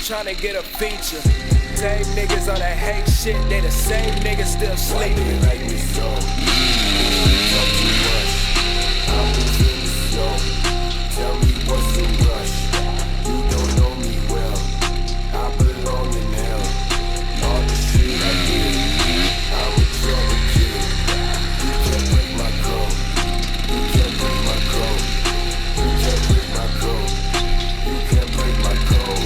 Tryna get a feature. Same niggas on that hate shit, they the same niggas still sleeping. Like me so. Talk too much. I'm moving slow. Tell me what's the rush. You don't know me well. I belong in hell. All the shit I did, I'm a trouble kid. You can't break my code. You can't break my code. You can't break my code. You can't break my code. You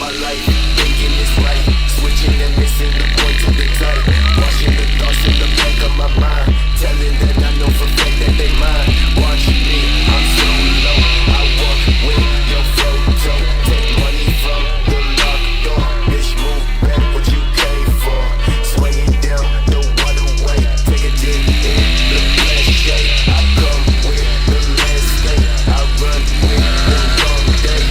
my life, thinking it's right, switching and missing the point to the tight, washing the thoughts in the back of my mind, telling that I know for fact that they mine. Watch me, I'm so low, I walk with your photo, take money from the locked door, bitch move back what you came for, swinging down the waterway, take a dip in the flash shade, I come with the last thing, I run with the long day,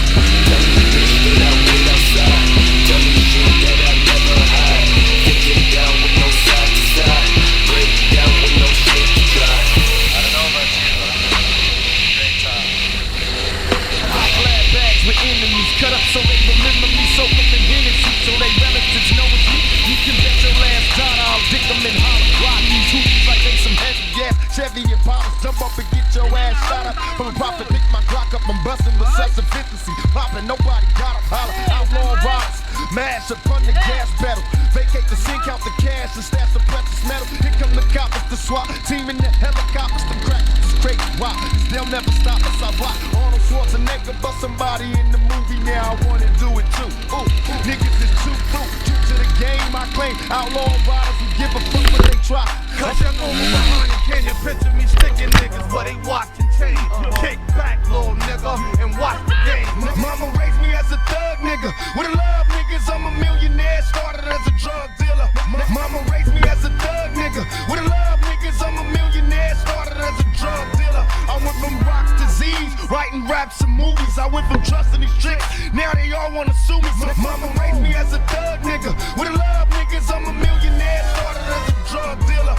tell me bitch that I wait outside, tell me shit that I never hide, get down with no side to side, break down with no shit to try. I don't know about you, but I'm having a great time. Glad bags with enemies, cut up so they remember me, soak them in Hennessy, so they relatives know it's me. You can bet your last dollar I'll dick them in hollow, rock these hooties like they some heavy gas, Chevy and Poppers, jump up and get your ass shot up. From a profit, pick my Glock up, I'm busting with self-sufficiency, popping, nobody got 'em, holler, outlaw riders, mash upon the gas pedal, vacate the scene, count the cash and stash the precious metal. Here come the coppers, the SWAT team in the helicopters, the crackers, it's crazy, why? 'Cause they'll never stop us, I rock Arnold Schwarzenegger, but somebody in the movie now, I wanna do it too. Ooh, niggas is too true to the game, I claim, outlaw riders who give a fuck when they try. Cause you know me behind you, can you picture me sticking niggas, but they watching change. Kick back, little nigga, and watch the game. Mama raised me as a thug nigga, with a love niggas, I'm a millionaire, started as a drug dealer. Mama raised me as a thug nigga, with a love niggas, I'm a millionaire, started as a drug dealer. I went from rocks to Z's, writing raps and movies, I went from trusting these tricks, now they all wanna sue me. Mama raised me as a thug nigga, with a love niggas, I'm a millionaire, started as a drug dealer.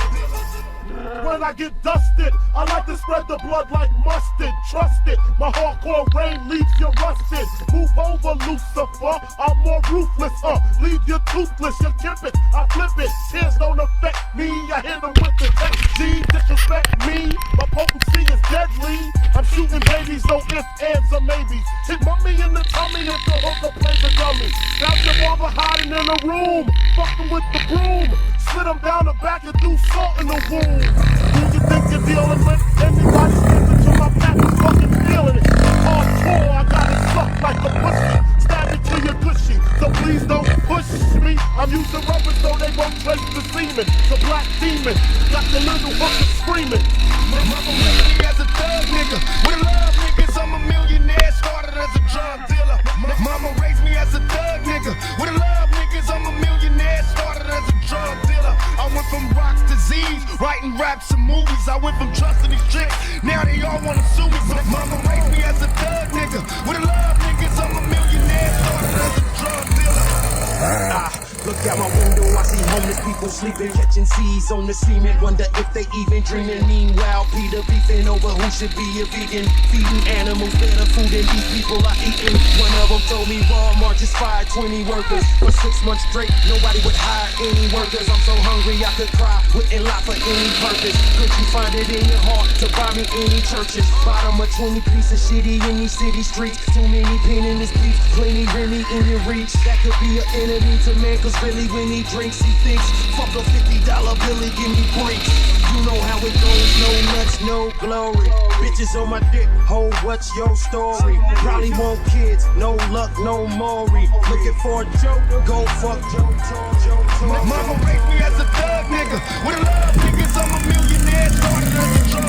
When I get dusted, I like to spread the blood like mustard. Trust it, my hardcore rain leaves you rusted. Move over, Lucifer, I'm more ruthless, leave you toothless, you kip it, I flip it. Tears don't affect me, I hit them with the XG. Disrespect me, my potency is deadly. I'm shooting babies, no ifs, ands, or maybes. Hit mummy in the tummy if the hooker plays a dummy. Now your barber hiding in a room, fucking with the broom. Sit him down the back and do salt in the wound. Who you think you're dealing with? Anybody stepping to my back is fucking feeling it. Hardcore, I got it sucked like a pussy. Stab it till you're gushy, so please don't push me. I'm using rubber so they won't trace the semen. The black demon, got the little hooker screaming. Mama raised me as a thug nigga, with a love niggas, I'm a millionaire, started as a drug dealer. Mama raised me as a thug nigga, with a love niggas, I'm a millionaire, started as a drug dealer. I went from rocks to Z's, writing raps and movies, I went from trusting these tricks, now they all wanna sue me. Mama raised me as a thug nigga, with a love niggas, I'm a millionaire, started as a drug dealer. Look out my window, I see homeless people sleeping, catching seeds on the cement, wonder if they even dreaming. Meanwhile, Peter beefing over who should be a vegan, feeding animals better food than these people are eating. One of them told me Walmart just fired 20 workers for 6 months straight. Nobody would hire any workers. I'm so hungry I could cry, wouldn't lie for any purpose. Could you find it in your heart to buy me any churches? Bottom of 20 piece of shitty in these city streets. Too many pain in this beef, plenty really in your reach. That could be an enemy to man, cause really when he drinks he thinks, fuck a $50 billy, give me breaks. You know how it goes, no nuts, no glory. Bitches on my dick, ho, what's your story? Probably want kids, no luck, no Maury. Looking for a joke, go fuck Joe. Mama raised me as a thug nigga, with a love niggas, I'm a millionaire, started as a drug